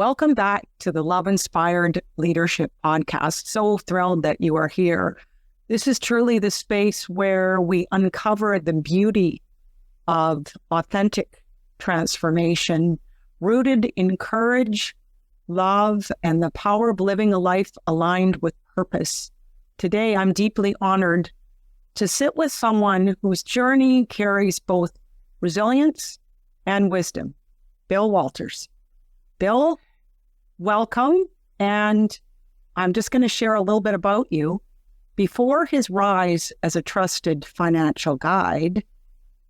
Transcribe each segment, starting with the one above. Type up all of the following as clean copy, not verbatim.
Welcome back to the Love Inspired Leadership Podcast. So thrilled that you are here. This is truly the space where we uncover the beauty of authentic transformation, rooted in courage, love, and the power of living a life aligned with purpose. Today, I'm deeply honored to sit with someone whose journey carries both resilience and wisdom, Bill Walters. Bill, welcome. And I'm just going to share a little bit about you. Before his rise as a trusted financial guide,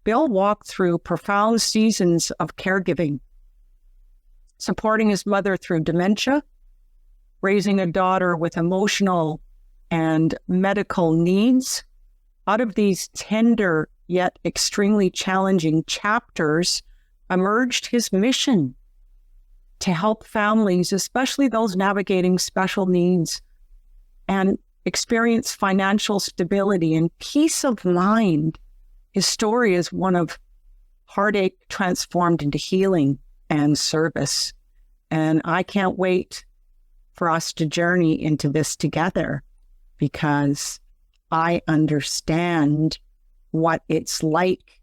Bill walked through profound seasons of caregiving, supporting his mother through dementia, raising a daughter with emotional and medical needs. Out of these tender yet extremely challenging chapters emerged his mission to help families, especially those navigating special needs, and experience financial stability and peace of mind. His story is one of heartache transformed into healing and service. And I can't wait for us to journey into this together, because I understand what it's like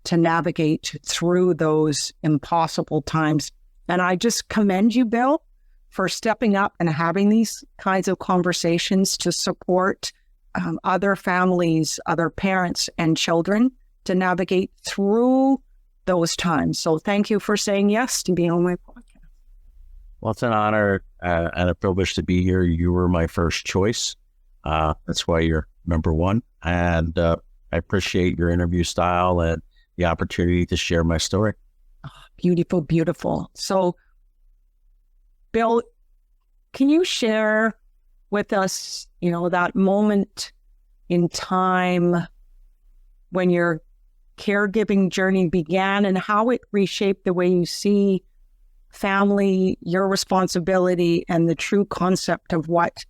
to navigate through those impossible times. And I just commend you, Bill, for stepping up and having these kinds of conversations to support other families, other parents and children to navigate through those times. So thank you for saying yes to being on my podcast. Well, it's an honor and a privilege to be here. You were my first choice. That's why you're number one. And I appreciate your interview style and the opportunity to share my story. Oh, beautiful, beautiful. So, Bill, can you share with us, that moment in time when your caregiving journey began and how it reshaped the way you see family, your responsibility, and the true concept of what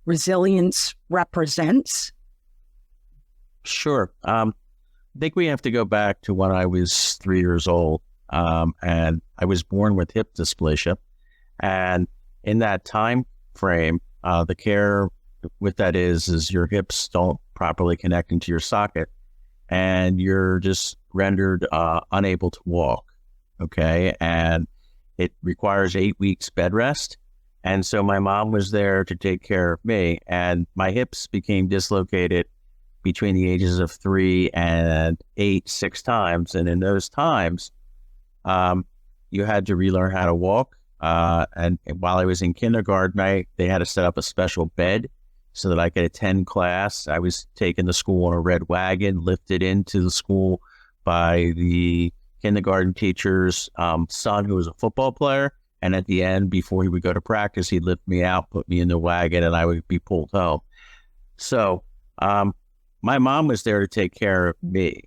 resilience represents? Sure. I think we have to go back to when I was 3 years old, and I was born with hip dysplasia. And in that time frame, the care with that is your hips don't properly connect into your socket, and you're just rendered unable to walk. Okay, and it requires 8 weeks bed rest. And so my mom was there to take care of me, and my hips became dislocated between the ages of 3 and 8, 6 times. And in those times, you had to relearn how to walk. And while I was in kindergarten, they had to set up a special bed so that I could attend class. I was taken to school on a red wagon, lifted into the school by the kindergarten teacher's son, who was a football player. And at the end, before he would go to practice, he'd lift me out, put me in the wagon, and I would be pulled home. So my mom was there to take care of me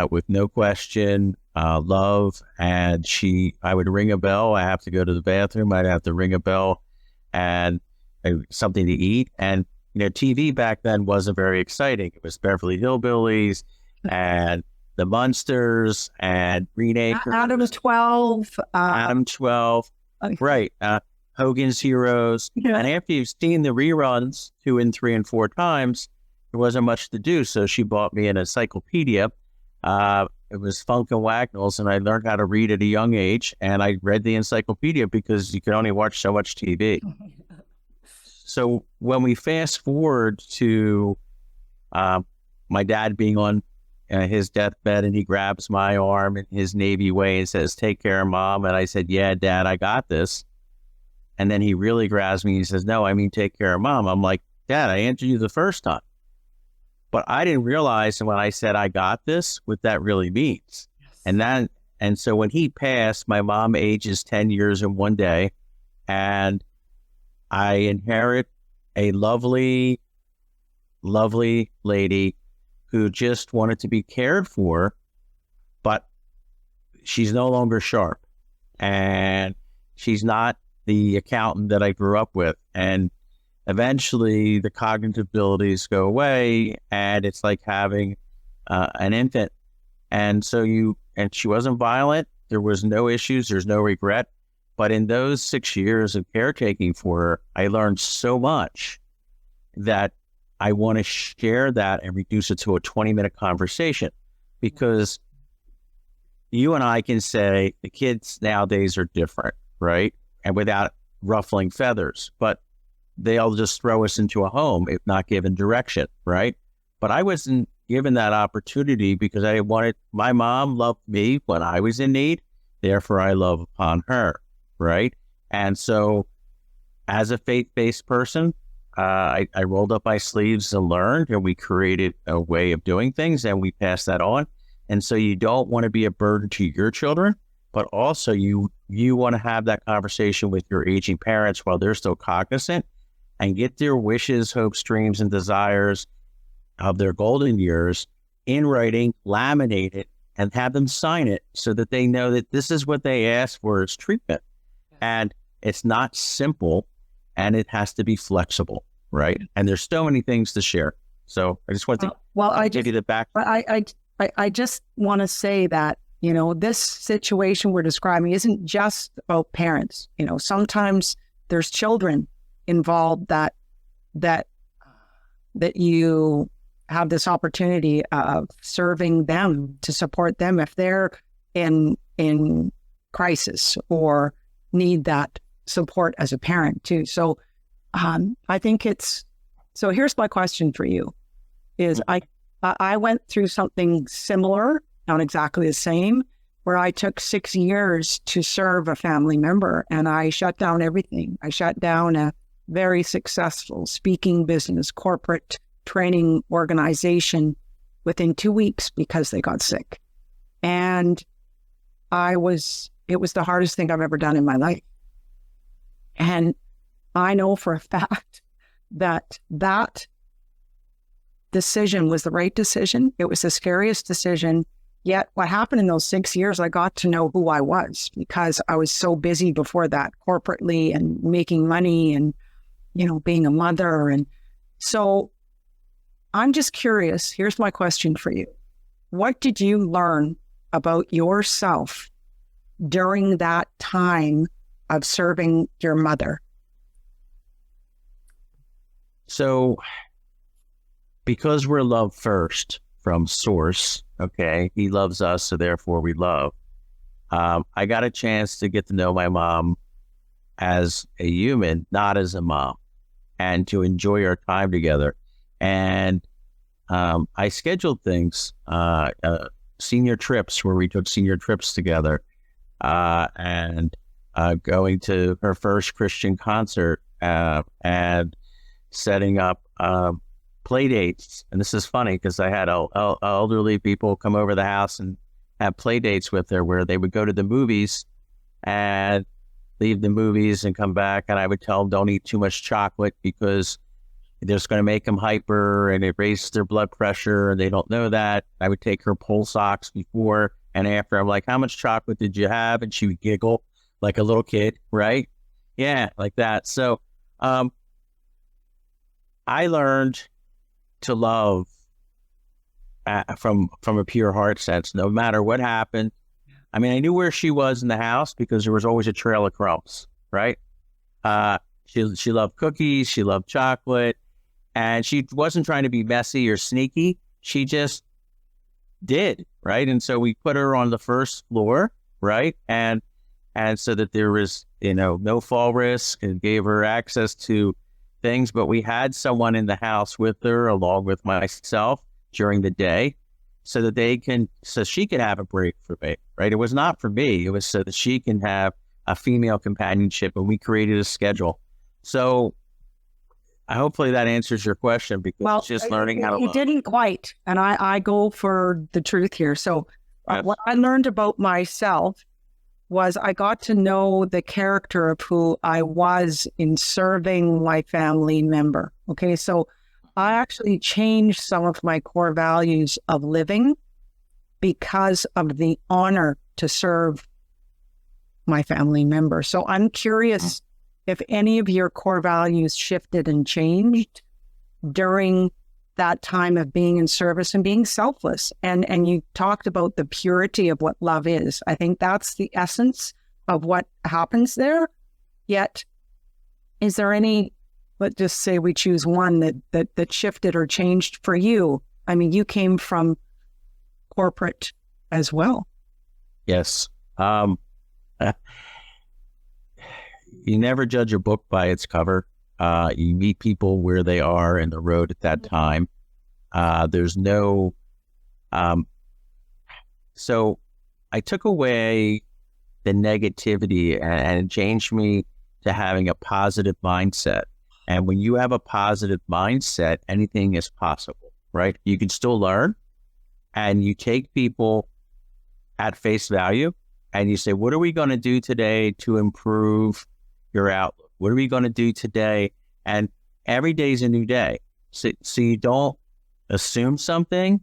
with no question, love. And I would ring a bell. I have to go to the bathroom. I'd have to ring a bell and something to eat. And, TV back then wasn't very exciting. It was Beverly Hillbillies and the Munsters and Green Acres. Adam 12. Adam 12. Okay. Right. Hogan's Heroes. Yeah. And after you've seen the reruns 2 and 3 and 4 times, there wasn't much to do. So she bought me an encyclopedia. It was Funk and Wagnalls, and I learned how to read at a young age. And I read the encyclopedia because you could only watch so much TV. So when we fast forward to my dad being on his deathbed, and he grabs my arm in his Navy way and says, "Take care of Mom." And I said, "Yeah, Dad, I got this." And then he really grabs me and he says, "No, I mean, take care of Mom." I'm like, "Dad, I answered you the first time." But I didn't realize when I said I got this, what that really means. Yes. And so when he passed, my mom ages 10 years in one day, and I inherit a lovely, lovely lady who just wanted to be cared for, but she's no longer sharp, and she's not the accountant that I grew up with. And eventually the cognitive abilities go away, and it's like having an infant. And so she wasn't violent. There was no issues. There's no regret. But in those 6 years of caretaking for her, I learned so much that I want to share that and reduce it to a 20-minute conversation, because you and I can say the kids nowadays are different, right? And without ruffling feathers, but they'll just throw us into a home if not given direction, right? But I wasn't given that opportunity because my mom loved me when I was in need, therefore I love upon her, right? And so as a faith-based person, I rolled up my sleeves and learned, and we created a way of doing things, and we passed that on. And so you don't want to be a burden to your children, but also you want to have that conversation with your aging parents while they're still cognizant, and get their wishes, hopes, dreams, and desires of their golden years in writing, laminate it, and have them sign it so that they know that this is what they asked for as treatment. And it's not simple, and it has to be flexible, right? And there's so many things to share. So I just want to give you the back. I just want to say that, this situation we're describing isn't just about parents. Sometimes there's children involved that you have this opportunity of serving them, to support them if they're in crisis or need that support as a parent too. So I think so here's my question for you is I went through something similar, not exactly the same, where I took 6 years to serve a family member, and I shut down everything. I shut down a very successful speaking business, corporate training organization within 2 weeks because they got sick. And it was the hardest thing I've ever done in my life. And I know for a fact that decision was the right decision. It was the scariest decision. Yet what happened in those 6 years, I got to know who I was, because I was so busy before that corporately and making money and, being a mother. And so I'm just curious. Here's my question for you. What did you learn about yourself during that time of serving your mother? So because we're loved first from source, okay, he loves us, so therefore we love. I got a chance to get to know my mom as a human, not as a mom, and to enjoy our time together. And I scheduled things, senior trips where we took senior trips together, and going to her first Christian concert, and setting up play dates. And this is funny because I had elderly people come over the house and have play dates with her where they would go to the movies and leave the movies and come back. And I would tell them, don't eat too much chocolate because it's going to make them hyper and it raises their blood pressure. And they don't know that. I would take her pulse ox before and after. I'm like, how much chocolate did you have? And she would giggle like a little kid, right? Yeah, like that. So I learned to love from a pure heart sense, no matter what happened. I mean, I knew where she was in the house because there was always a trail of crumbs, right? She loved cookies, she loved chocolate, and she wasn't trying to be messy or sneaky. She just did, right? And so we put her on the first floor, right? And so that there was, no fall risk, and gave her access to things, but we had someone in the house with her along with myself during the day so she could have a break for me, right? It was not for me. It was so that she can have a female companionship, and we created a schedule. So hopefully that answers your question, because it's just learning how to love. You didn't quite. And I go for the truth here. So Yes. What I learned about myself was I got to know the character of who I was in serving my family member. Okay, so I actually changed some of my core values of living because of the honor to serve my family member. So I'm curious if any of your core values shifted and changed during that time of being in service and being selfless. And you talked about the purity of what love is. I think that's the essence of what happens there. Yet, is there any, let's just say we choose one that shifted or changed for you? I mean, you came from corporate as well. Yes. You never judge a book by its cover. You meet people where they are in the road at that time. There's no, so I took away the negativity and it changed me to having a positive mindset. And when you have a positive mindset, anything is possible, right? You can still learn, and you take people at face value and you say, what are we going to do today to improve your outlook? What are we going to do today? And every day is a new day. So you don't assume something.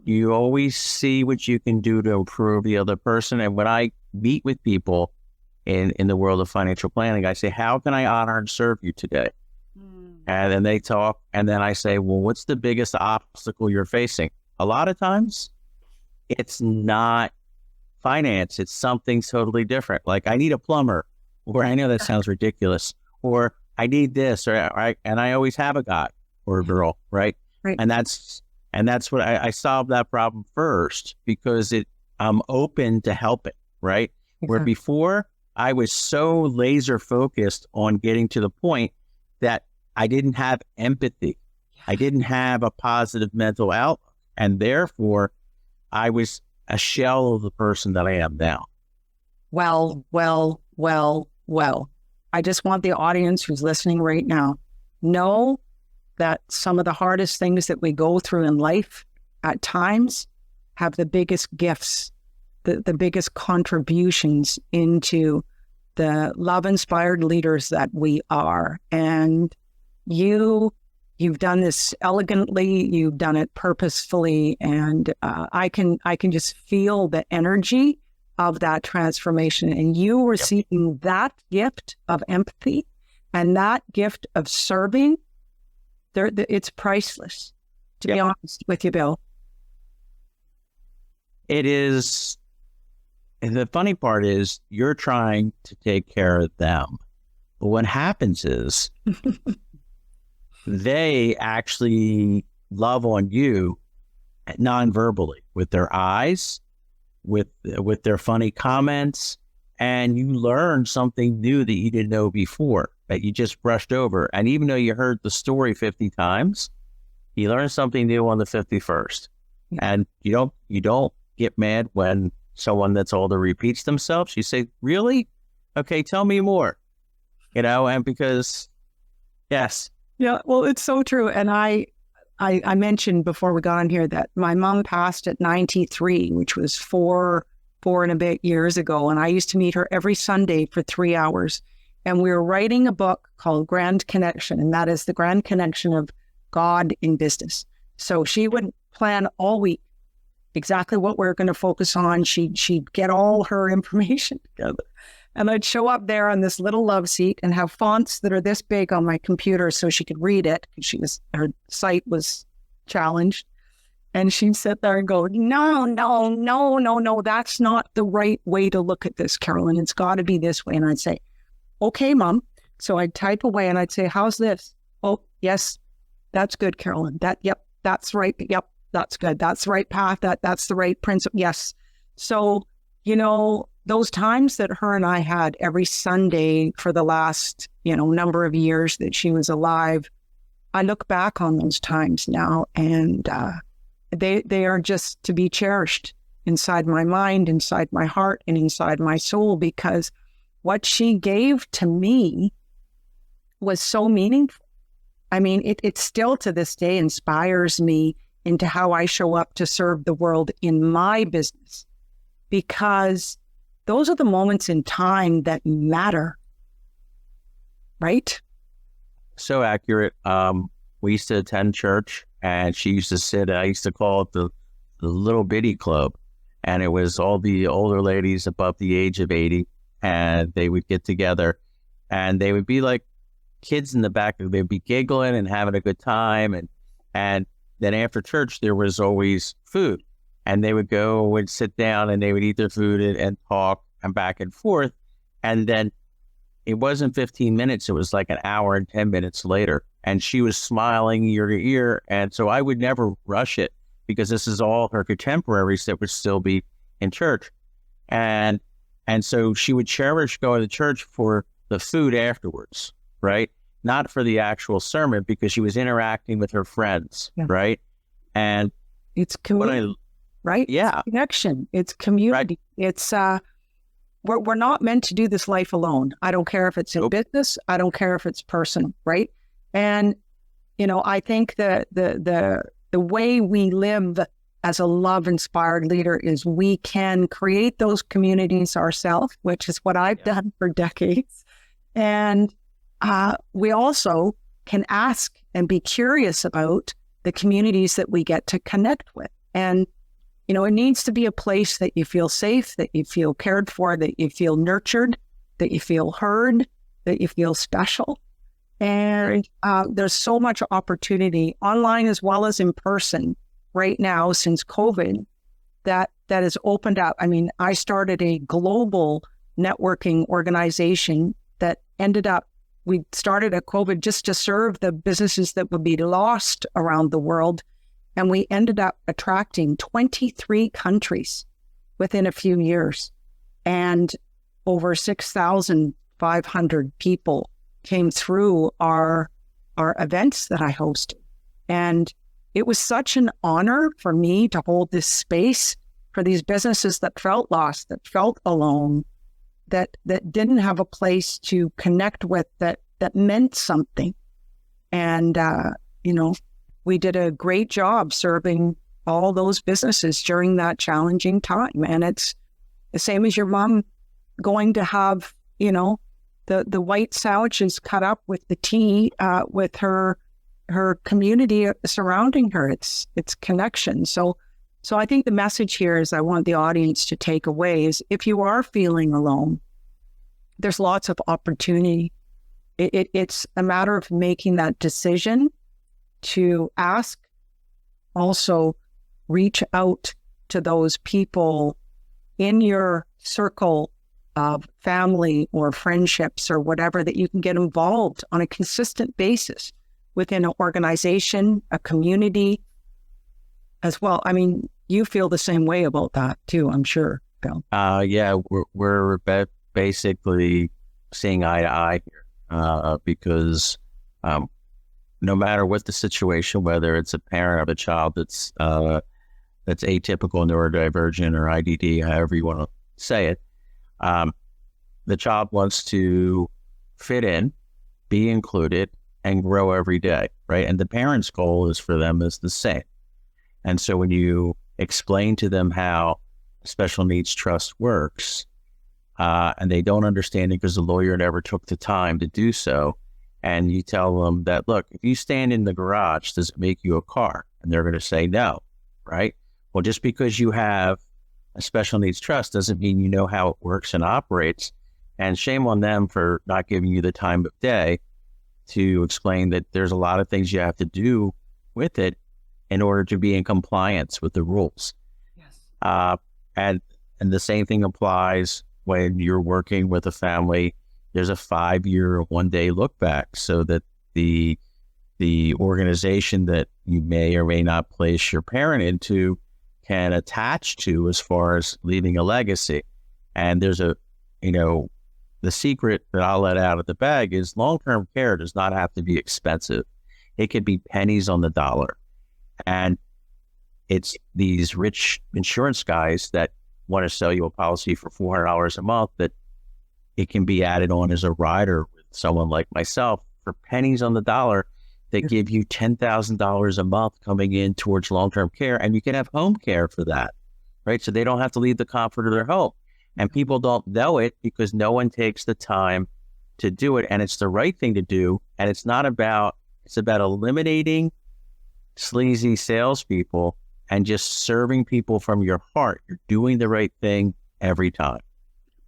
You always see what you can do to improve the other person. And when I meet with people in the world of financial planning, I say, how can I honor and serve you today? And then they talk, and then I say, well, what's the biggest obstacle you're facing? A lot of times it's not finance. It's something totally different. Like, I need a plumber, or I know that sounds ridiculous, or I need this, and I always have a guy or a girl, right? Right. And that's what I solved that problem first, because I'm open to helping, right? Exactly. Where before I was so laser focused on getting to the point that I didn't have empathy. I didn't have a positive mental outlook. And therefore, I was a shell of the person that I am now. Well. I just want the audience who's listening right now know that some of the hardest things that we go through in life at times have the biggest gifts, the biggest contributions into the love-inspired leaders that we are. And you've done this elegantly, you've done it purposefully, and I can just feel the energy of that transformation. And you receiving that gift of empathy and that gift of serving, it's priceless, to be honest with you, Bill. It is. And the funny part is, you're trying to take care of them. But what happens is they actually love on you non-verbally, with their eyes, with their funny comments, and you learn something new that you didn't know before, that you just brushed over. And even though you heard the story 50 times, you learn something new on the 51st. Yeah. And you don't get mad when someone that's older repeats themselves. You say, really? Okay, tell me more. And because, yes. Yeah, well, it's so true. And I mentioned before we got on here that my mom passed at 93, which was four and a bit years ago. And I used to meet her every Sunday for 3 hours. And we were writing a book called Grand Connection. And that is the grand connection of God in business. So she would plan all week exactly what we're going to focus on. She'd get all her information together. And I'd show up there on this little love seat and have fonts that are this big on my computer so she could read it, because her sight was challenged. And she'd sit there and go, no, that's not the right way to look at this, Carolyn. It's got to be this way. And I'd say, okay, Mom. So I'd type away and I'd say, how's this? Oh, yes, that's good, Carolyn. That's right. Yep, that's good. That's the right path. That's the right principle. Yes. So, those times that her and I had every Sunday for the last, number of years that she was alive, I look back on those times now, and they are just to be cherished inside my mind, inside my heart, and inside my soul, because what she gave to me was so meaningful. I mean, it still to this day inspires me into how I show up to serve the world in my business, because those are the moments in time that matter, right? So accurate. We used to attend church, and she used to sit, I used to call it the little bitty club. And it was all the older ladies above the age of 80, and they would get together, and they would be like kids in the back. They'd be giggling and having a good time. And then after church, there was always food. And they would go and sit down, and they would eat their food and talk and back and forth. And then it wasn't 15 minutes. It was like an hour and 10 minutes later. And she was smiling ear to ear. And so I would never rush it because this is all her contemporaries that would still be in church. And so she would cherish going to church for the food afterwards, right? Not for the actual sermon because she was interacting with her friends, right? And it's community, right? Yeah. It's connection. It's community. Right. It's, we're not meant to do this life alone. I don't care if it's in business. I don't care if it's personal, right? And, I think that the way we live as a love-inspired leader is we can create those communities ourselves, which is what I've done for decades. And we also can ask and be curious about the communities that we get to connect with. And, it needs to be a place that you feel safe, that you feel cared for, that you feel nurtured, that you feel heard, that you feel special. And there's so much opportunity online as well as in person right now since COVID that has opened up. I mean, I started a global networking organization that ended up, we started at COVID just to serve the businesses that would be lost around the world. And we ended up attracting 23 countries within a few years. And over 6,500 people came through our events that I hosted. And it was such an honor for me to hold this space for these businesses that felt lost, that felt alone, that didn't have a place to connect with, that meant something. And, we did a great job serving all those businesses during that challenging time. And it's the same as your mom going to have, the white sandwiches cut up with the tea with her community surrounding her. It's connection. So I think the message here is I want the audience to take away is if you are feeling alone, there's lots of opportunity. It's a matter of making that decision to ask, also reach out to those people in your circle of family or friendships or whatever that you can get involved on a consistent basis within an organization, a community as well. I mean, you feel the same way about that too, I'm sure, Bill. Yeah, we're basically seeing eye to eye here because no matter what the situation, whether it's a parent of a child that's atypical, neurodivergent, or IDD, however you want to say it, the child wants to fit in, be included, and grow every day, right? And the parent's goal is for them is the same. And so when you explain to them how special needs trust works, and they don't understand it because the lawyer never took the time to do so, and you tell them that, look, if you stand in the garage, does it make you a car? And they're going to say no, right? Well, just because you have a special needs trust doesn't mean you know how it works and operates. And shame on them for not giving you the time of day to explain that there's a lot of things you have to do with it in order to be in compliance with the rules. Yes. And the same thing applies when you're working with a family. There's a 5-year, 1-day look back so that the organization that you may or may not place your parent into can attach to as far as leaving a legacy. And there's the secret that I'll let out of the bag is long-term care does not have to be expensive. It could be pennies on the dollar. And it's these rich insurance guys that want to sell you a policy for $400 a month that it can be added on as a rider with someone like myself for pennies on the dollar that give you $10,000 a month coming in towards long-term care. And you can have home care for that, right? So they don't have to leave the comfort of their home. And people don't know it because no one takes the time to do it. And it's the right thing to do. And it's about eliminating sleazy salespeople and just serving people from your heart. You're doing the right thing every time.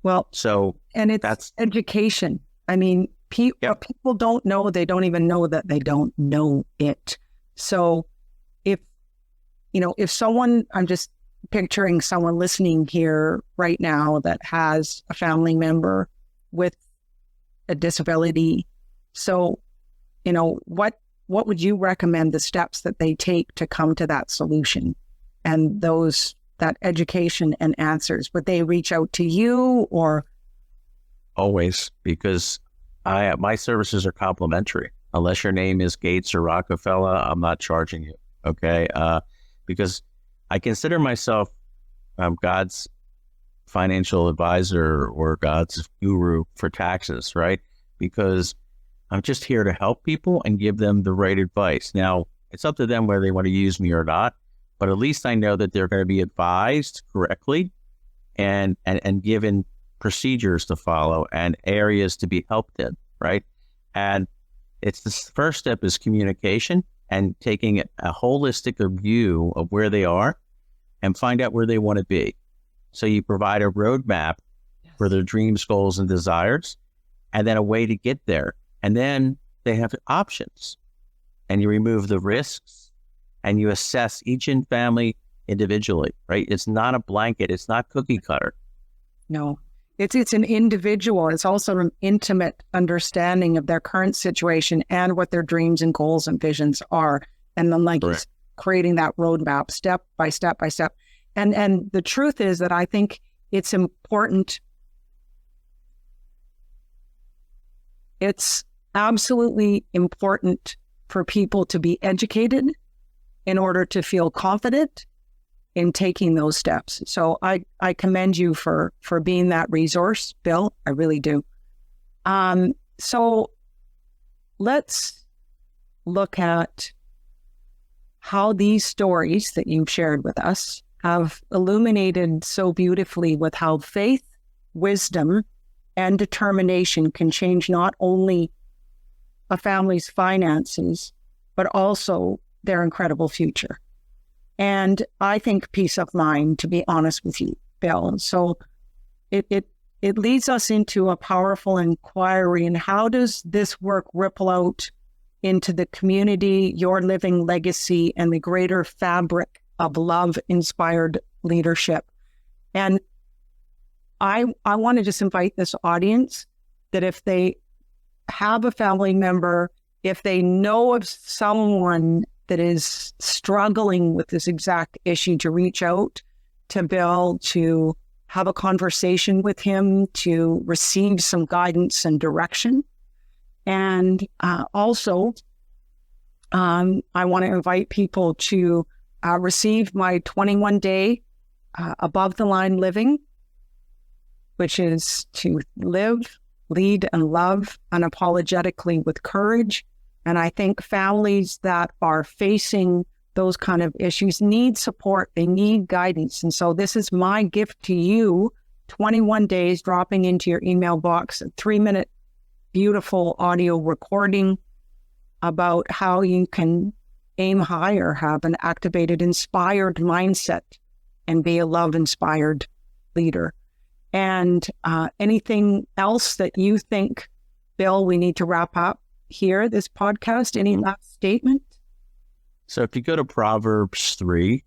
Well, and that's education. I mean, what people don't know, they don't even know that they don't know it. So if someone, I'm just picturing someone listening here right now that has a family member with a disability. So, what would you recommend the steps that they take to come to that solution and that education and answers? Would they reach out to you or? Always, because my services are complimentary. Unless your name is Gates or Rockefeller, I'm not charging you. Okay, because I consider myself God's financial advisor or God's guru for taxes, right? Because I'm just here to help people and give them the right advice. Now, it's up to them whether they want to use me or not, but at least I know that they're going to be advised correctly and given procedures to follow and areas to be helped in, right? And it's the first step is communication and taking a holistic view of where they are and find out where they want to be. So you provide a roadmap for their dreams, goals, and desires, and then a way to get there. And then they have options, and you remove the risks, and you assess each family individually, right? It's not a blanket. It's not cookie cutter. No, it's an individual. It's also an intimate understanding of their current situation and what their dreams and goals and visions are. And then creating that roadmap step by step by step. And the truth is that I think it's important. It's absolutely important for people to be educated in order to feel confident in taking those steps. So I commend you for being that resource, Bill. I really do. So let's look at how these stories that you've shared with us have illuminated so beautifully with how faith, wisdom, and determination can change not only a family's finances, but also their incredible future. And I think peace of mind, to be honest with you, Bill. So it leads us into a powerful inquiry. And how does this work ripple out into the community, your living legacy, and the greater fabric of love-inspired leadership? And I want to just invite this audience that if they have a family member, if they know of someone that is struggling with this exact issue, to reach out to Bill, to have a conversation with him, to receive some guidance and direction. And also, I want to invite people to receive my 21-day above the line living, which is to live, lead, and love unapologetically with courage. And I think families that are facing those kind of issues need support. They need guidance. And so this is my gift to you, 21 days dropping into your email box, a 3-minute beautiful audio recording about how you can aim higher, have an activated, inspired mindset, and be a love-inspired leader. And anything else that you think, Bill, we need to wrap up here, this podcast? Any last statement? So if you go to Proverbs 3,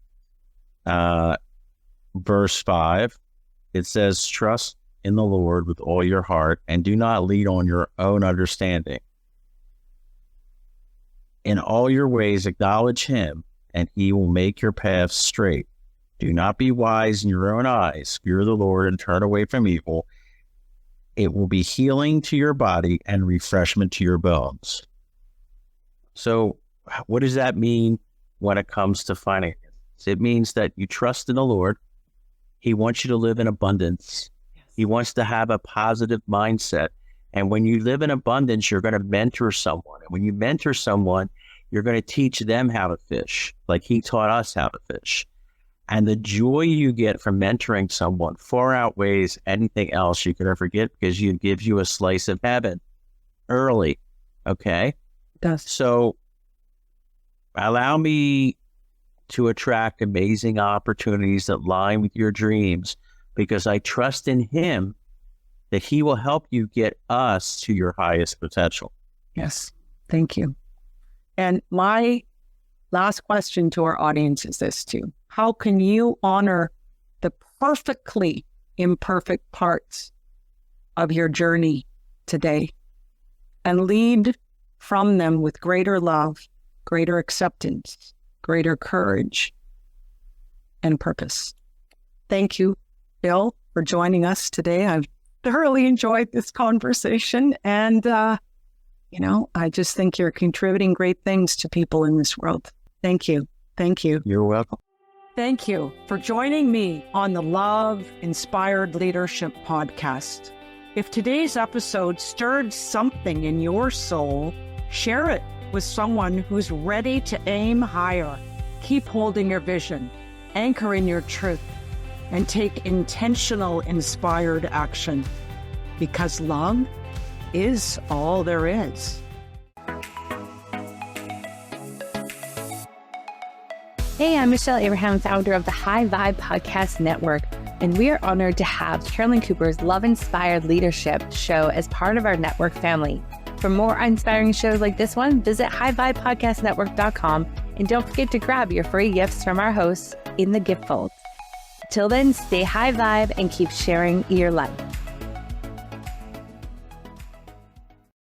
verse 5, it says, trust in the Lord with all your heart and do not lean on your own understanding. In all your ways acknowledge him, and he will make your paths straight. Do not be wise in your own eyes. Fear the Lord and turn away from evil. It will be healing to your body and refreshment to your bones. So what does that mean when it comes to finances? It means that you trust in the Lord. He wants you to live in abundance. Yes. He wants to have a positive mindset. And when you live in abundance, you're going to mentor someone. And when you mentor someone, you're going to teach them how to fish, like he taught us how to fish. And the joy you get from mentoring someone far outweighs anything else you could ever get, because it gives you a slice of heaven early. Okay? It does. So allow me to attract amazing opportunities that line with your dreams, because I trust in him that he will help you get us to your highest potential. Yes. Thank you. And my last question to our audience is this too. How can you honor the perfectly imperfect parts of your journey today and lead from them with greater love, greater acceptance, greater courage, and purpose. Thank you, Bill, for joining us today. I've thoroughly enjoyed this conversation. And, I just think you're contributing great things to people in this world. Thank you. Thank you. You're welcome. Thank you for joining me on the Love Inspired Leadership podcast. If today's episode stirred something in your soul, share it with someone who's ready to aim higher. Keep holding your vision, anchor in your truth, and take intentional, inspired action, because love is all there is. Hey, I'm Michelle Abraham, founder of the High Vibe Podcast Network, and we are honored to have Carolyn Cooper's Love Inspired Leadership show as part of our network family. For more inspiring shows like this one, visit highvibepodcastnetwork.com, and don't forget to grab your free gifts from our hosts in the gift fold. Till then, stay high vibe and keep sharing your life.